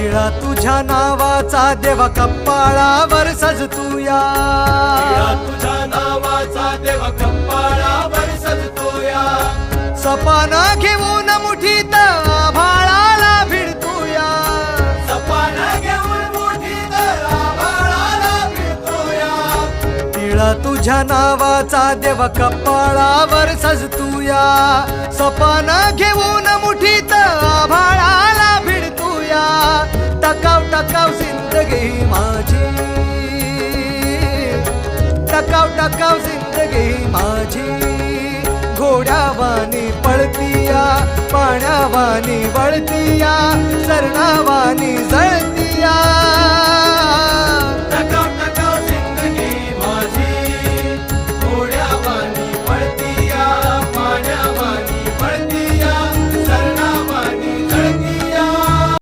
टिळा तुझ्या नावाचा देवा कपाळावर सजतूया, टिळा तुझ्या नावाचा देवा कपाळावर सजतोया. सपाना घेऊन मुठीत आभाळाला भिडतूया, सपाना घेऊन मुठीत आभाळाला भिडतोया. टिळा तुझ्या नावाचा देवा कपाळावर सजतूया, सपाना घेऊन मुठीत आभाळाला भिडतूया. टकाव टकाव जिंदगी माझी, टकाव टकाव जिंदगी माझी. घोड्यावानी पळतीया, पाण्यावानी वळतीया, सरणावानी